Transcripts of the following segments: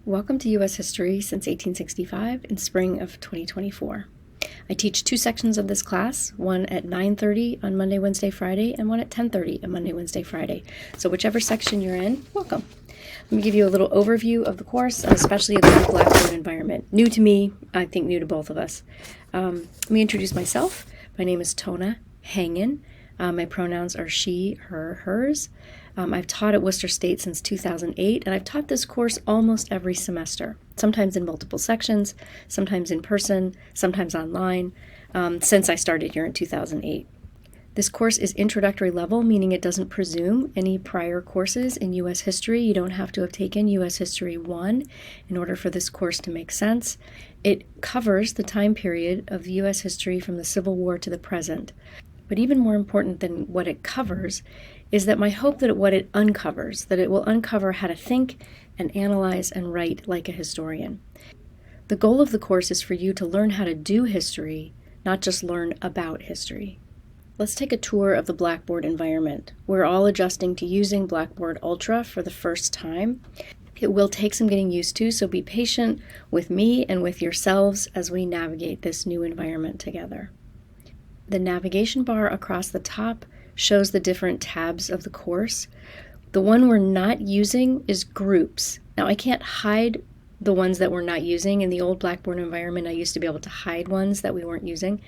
Welcome to U.S. History since 1865 in spring of 2024. I teach two sections of this class, one at 9:30 on Monday, Wednesday, Friday, and one at 10:30 on Monday, Wednesday, Friday. So whichever section you're in, welcome. Let me give you a little overview of the course, and especially of the Blackboard environment. New to me, I think new to both of us. Let me introduce myself. My name is Tona Hangen. My pronouns are she, her, hers. I've taught at Worcester State since 2008, and I've taught this course almost every semester, sometimes in multiple sections, sometimes in person, sometimes online, since I started here in 2008. This course is introductory level, meaning it doesn't presume any prior courses in U.S. history. You don't have to have taken U.S. History 1 in order for this course to make sense. It covers the time period of U.S. history from the Civil War to the present. But even more important than what it covers is that my hope that what it uncovers, that it will uncover how to think and analyze and write like a historian. The goal of the course is for you to learn how to do history, not just learn about history. Let's take a tour of the Blackboard environment. We're all adjusting to using Blackboard Ultra for the first time. It will take some getting used to, so be patient with me and with yourselves as we navigate this new environment together. The navigation bar across the top shows the different tabs of the course. The one we're not using is groups. Now, I can't hide the ones that we're not using. In the old Blackboard environment, I used to be able to hide ones that we weren't using.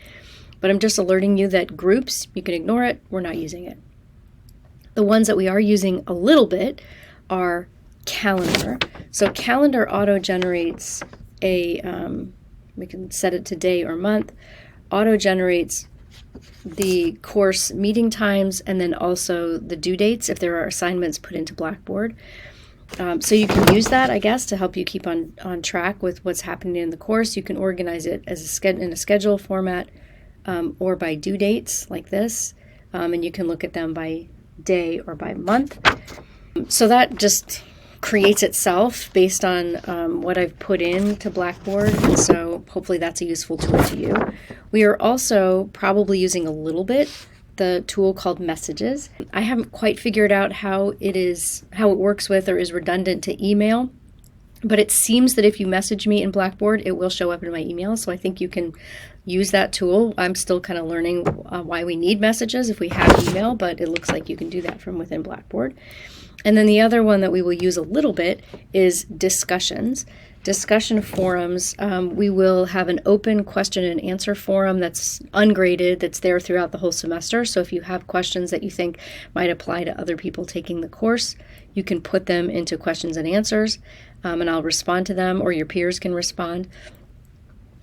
But I'm just alerting you that groups, you can ignore it, we're not using it. The ones that we are using a little bit are calendar. So calendar auto-generates we can set it to day or month, auto-generates the course meeting times and then also the due dates if there are assignments put into Blackboard. So you can use that, I guess, to help you keep on track with what's happening in the course. You can organize it as in a schedule format or by due dates like this, and you can look at them by day or by month. So that just creates itself based on what I've put into Blackboard, and so hopefully that's a useful tool to you. We are also probably using a little bit the tool called Messages. I haven't quite figured out how it works with or is redundant to email, but it seems that if you message me in Blackboard, it will show up in my email, so I think you can use that tool. I'm still kind of learning why we need messages if we have email, but it looks like you can do that from within Blackboard. And then the other one that we will use a little bit is discussions. Discussion forums, we will have an open question and answer forum that's ungraded, that's there throughout the whole semester. So if you have questions that you think might apply to other people taking the course, you can put them into questions and answers, and I'll respond to them, or your peers can respond.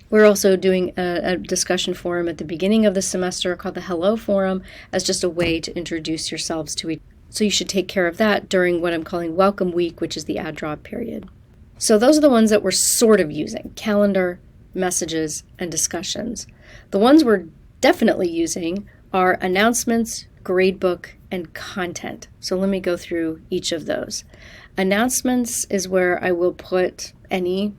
We're also doing a discussion forum at the beginning of the semester called the Hello Forum as just a way to introduce yourselves to each other. So you should take care of that during what I'm calling Welcome Week, which is the add drop period. So those are the ones that we're sort of using: calendar, messages, and discussions. The ones we're definitely using are announcements, gradebook, and content. So let me go through each of those. Announcements is where I will put any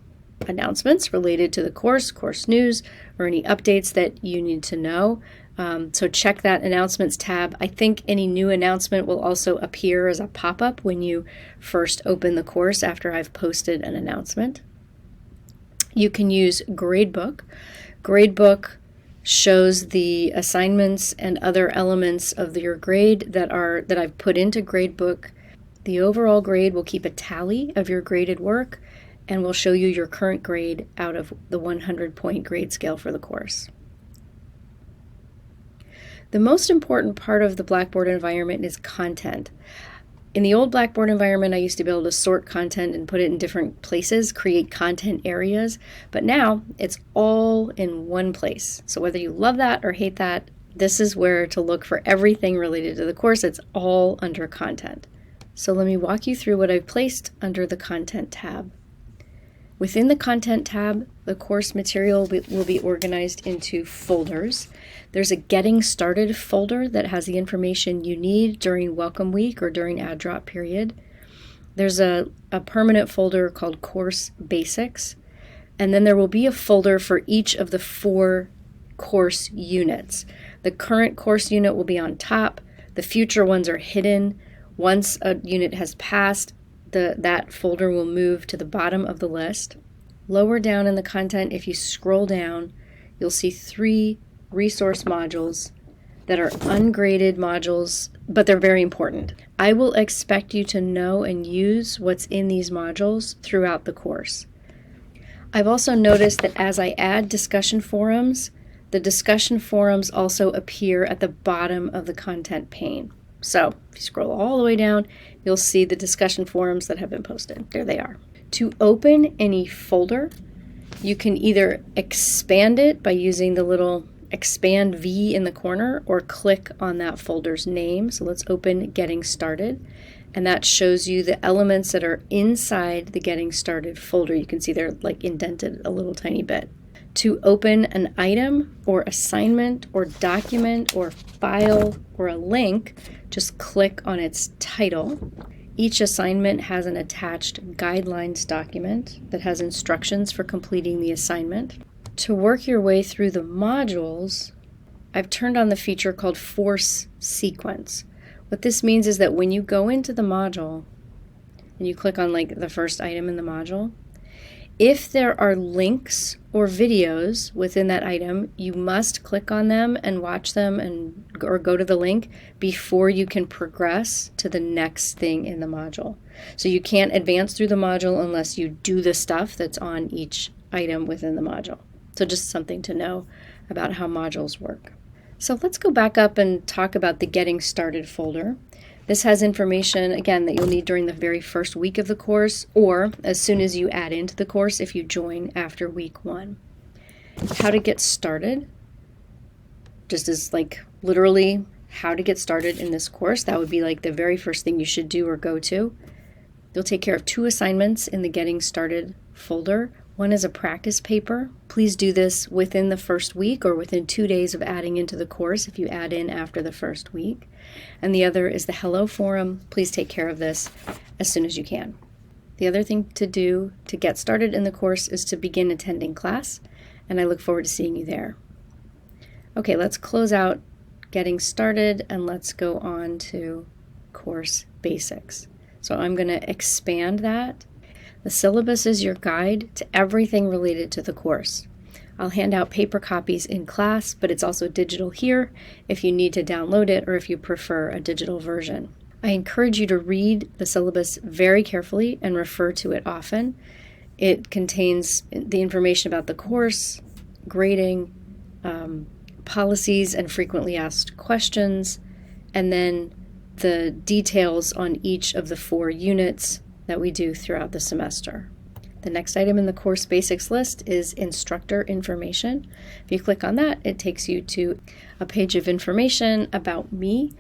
announcements related to the course news, or any updates that you need to know. So check that announcements tab. I think any new announcement will also appear as a pop-up when you first open the course after I've posted an announcement. You can use Gradebook. Gradebook shows the assignments and other elements of your grade that I've put into Gradebook. The overall grade will keep a tally of your graded work and will show you your current grade out of the 100-point grade scale for the course. The most important part of the Blackboard environment is content. In the old Blackboard environment, I used to be able to sort content and put it in different places, create content areas, but now it's all in one place. So whether you love that or hate that, this is where to look for everything related to the course. It's all under content. So let me walk you through what I've placed under the content tab. Within the content tab, the course material will be organized into folders. There's a Getting Started folder that has the information you need during Welcome Week or during add drop period. There's a permanent folder called Course Basics, and then there will be a folder for each of the 4 course units. The current course unit will be on top. The future ones are hidden. Once a unit has passed, that folder will move to the bottom of the list. Lower down in the content, if you scroll down, you'll see 3 resource modules that are ungraded modules, but they're very important. I will expect you to know and use what's in these modules throughout the course. I've also noticed that as I add discussion forums, the discussion forums also appear at the bottom of the content pane. So if you scroll all the way down, you'll see the discussion forums that have been posted. There they are. To open any folder, you can either expand it by using the little expand V in the corner, or click on that folder's name. So let's open Getting Started, and that shows you the elements that are inside the Getting Started folder. You can see they're like indented a little tiny bit. To open an item or assignment or document or file or a link, just click on its title. Each assignment has an attached guidelines document that has instructions for completing the assignment. To work your way through the modules, I've turned on the feature called Force Sequence. What this means is that when you go into the module and you click on like the first item in the module, if there are links or videos within that item, you must click on them and watch them or go to the link before you can progress to the next thing in the module. So you can't advance through the module unless you do the stuff that's on each item within the module. So just something to know about how modules work. So let's go back up and talk about the Getting Started folder. This has information, again, that you'll need during the very first week of the course, or as soon as you add into the course if you join after week 1. How to get started, just as like literally how to get started in this course. That would be like the very first thing you should do or go to. You'll take care of 2 assignments in the Getting Started folder. One is a practice paper. Please do this within the first week or within 2 days of adding into the course if you add in after the first week. And the other is the Hello Forum. Please take care of this as soon as you can. The other thing to do to get started in the course is to begin attending class, and I look forward to seeing you there. Okay, let's close out Getting Started and let's go on to Course Basics. So I'm going to expand that. The syllabus is your guide to everything related to the course. I'll hand out paper copies in class, but it's also digital here if you need to download it or if you prefer a digital version. I encourage you to read the syllabus very carefully and refer to it often. It contains the information about the course, grading, policies and frequently asked questions, and then the details on each of the 4 units that we do throughout the semester. The next item in the Course Basics list is Instructor Information. If you click on that, it takes you to a page of information about me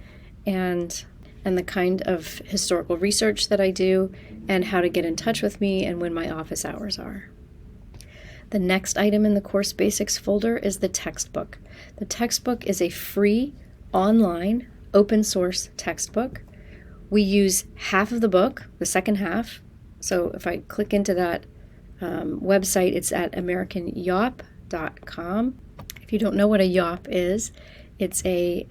and the kind of historical research that I do and how to get in touch with me and when my office hours are. The next item in the Course Basics folder is the textbook. The textbook is a free, online, open source textbook. We use half of the book, the second half. So if I click into that website, it's at americanyawp.com. If you don't know what a yawp is, it's a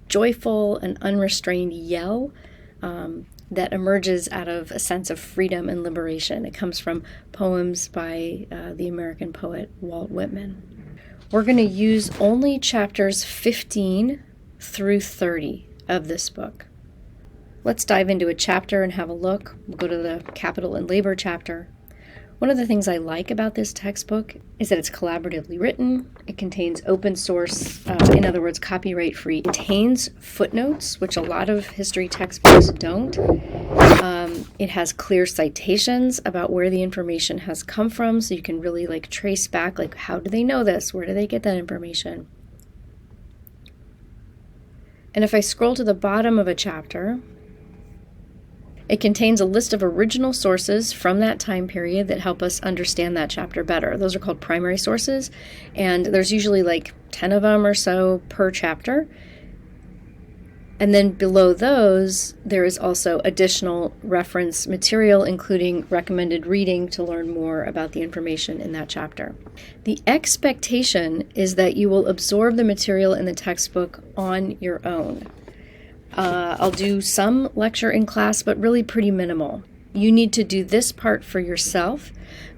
joyful and unrestrained yell that emerges out of a sense of freedom and liberation. It comes from poems by the American poet Walt Whitman. We're going to use only chapters 15 through 30 of this book. Let's dive into a chapter and have a look. We'll go to the Capital and Labor chapter. One of the things I like about this textbook is that it's collaboratively written. It contains open source, in other words, copyright free. It contains footnotes, which a lot of history textbooks don't. It has clear citations about where the information has come from, so you can really like trace back, like how do they know this? Where do they get that information? And if I scroll to the bottom of a chapter, it contains a list of original sources from that time period that help us understand that chapter better. Those are called primary sources, and there's usually like 10 of them or so per chapter. And then below those, there is also additional reference material, including recommended reading to learn more about the information in that chapter. The expectation is that you will absorb the material in the textbook on your own. I'll do some lecture in class, but really pretty minimal. You need to do this part for yourself.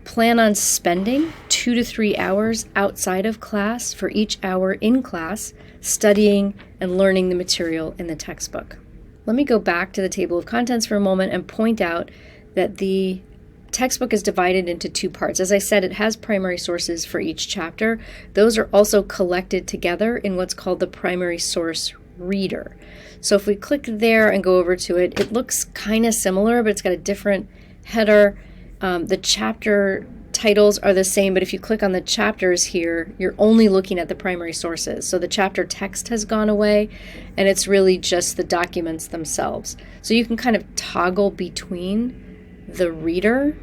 Plan on spending 2 to 3 hours outside of class for each hour in class, studying and learning the material in the textbook. Let me go back to the table of contents for a moment and point out that the textbook is divided into 2 parts. As I said, it has primary sources for each chapter. Those are also collected together in what's called the primary source reader. So if we click there and go over to it, it looks kind of similar, but it's got a different header. The chapter titles are the same, but if you click on the chapters here, you're only looking at the primary sources. So the chapter text has gone away, and it's really just the documents themselves. So you can kind of toggle between the reader,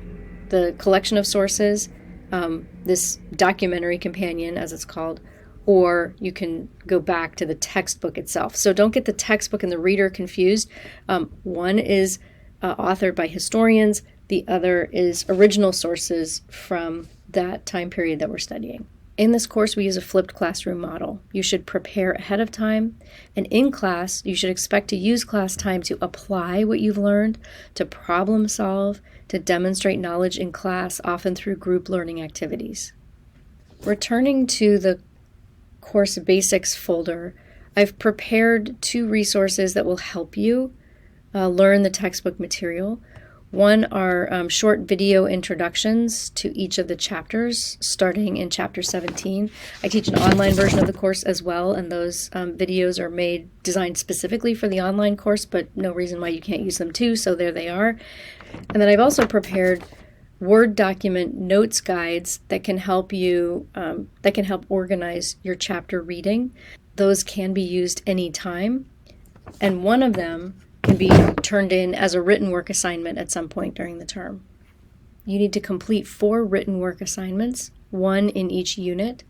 the collection of sources, this documentary companion, as it's called, or you can go back to the textbook itself. So don't get the textbook and the reader confused. One is authored by historians. The other is original sources from that time period that we're studying. In this course, we use a flipped classroom model. You should prepare ahead of time, and in class, you should expect to use class time to apply what you've learned, to problem solve, to demonstrate knowledge in class, often through group learning activities. Returning to the course basics folder, I've prepared 2 resources that will help you learn the textbook material. One are short video introductions to each of the chapters, starting in chapter 17. I teach an online version of the course as well, and those videos are designed specifically for the online course, but no reason why you can't use them too, so there they are. And then I've also prepared Word document notes guides that can help you, organize your chapter reading. Those can be used anytime, and one of them can be turned in as a written work assignment at some point during the term. You need to complete 4 written work assignments, 1 in each unit.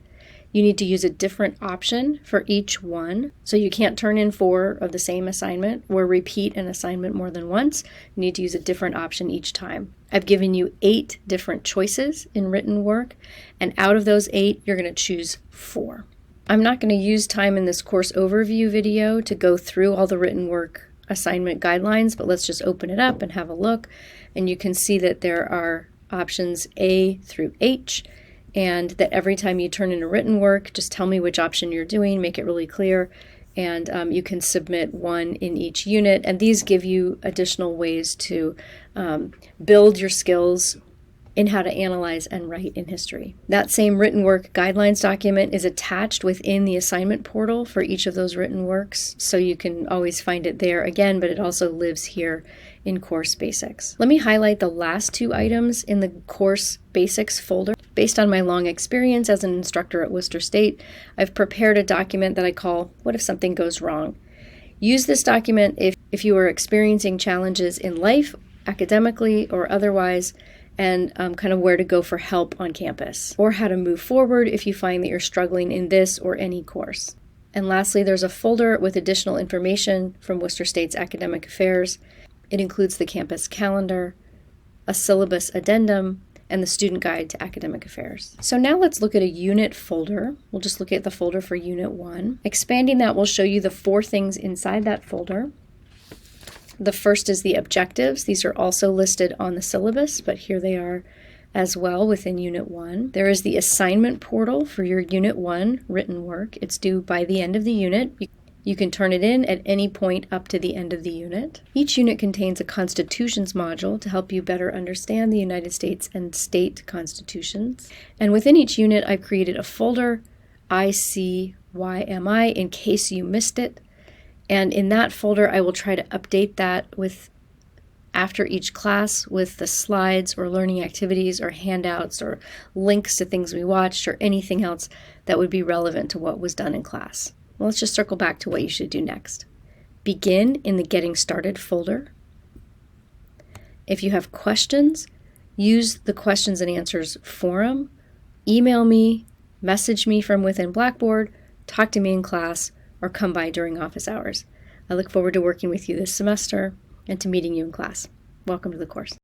You need to use a different option for each one. So you can't turn in 4 of the same assignment or repeat an assignment more than once. You need to use a different option each time. I've given you 8 different choices in written work, and out of those 8, you're going to choose 4. I'm not going to use time in this course overview video to go through all the written work assignment guidelines, but let's just open it up and have a look, and you can see that there are options A through H, and that every time you turn in a written work, just tell me which option you're doing, make it really clear, and you can submit 1 in each unit, and these give you additional ways to build your skills in how to analyze and write in history. That same written work guidelines document is attached within the assignment portal for each of those written works, so you can always find it there again, but it also lives here in Course Basics. Let me highlight the last 2 items in the Course Basics folder. Based on my long experience as an instructor at Worcester State, I've prepared a document that I call, What If Something Goes Wrong? Use this document if you are experiencing challenges in life, academically or otherwise, and kind of where to go for help on campus, or how to move forward if you find that you're struggling in this or any course. And lastly, there's a folder with additional information from Worcester State's Academic Affairs. It includes the campus calendar, a syllabus addendum, and the student guide to academic affairs. So now let's look at a unit folder. We'll just look at the folder for Unit 1. Expanding that will show you the 4 things inside that folder. The first is the objectives. These are also listed on the syllabus, but here they are as well within Unit 1. There is the assignment portal for your Unit 1 written work. It's due by the end of the unit. You can turn it in at any point up to the end of the unit. Each unit contains a constitutions module to help you better understand the United States and state constitutions. And within each unit, I've created a folder, ICYMI, in case you missed it. And in that folder, I will try to update that after each class with the slides or learning activities or handouts or links to things we watched or anything else that would be relevant to what was done in class. Well, let's just circle back to what you should do next. Begin in the Getting Started folder. If you have questions, use the questions and answers forum, email me, message me from within Blackboard, talk to me in class, or come by during office hours. I look forward to working with you this semester and to meeting you in class. Welcome to the course.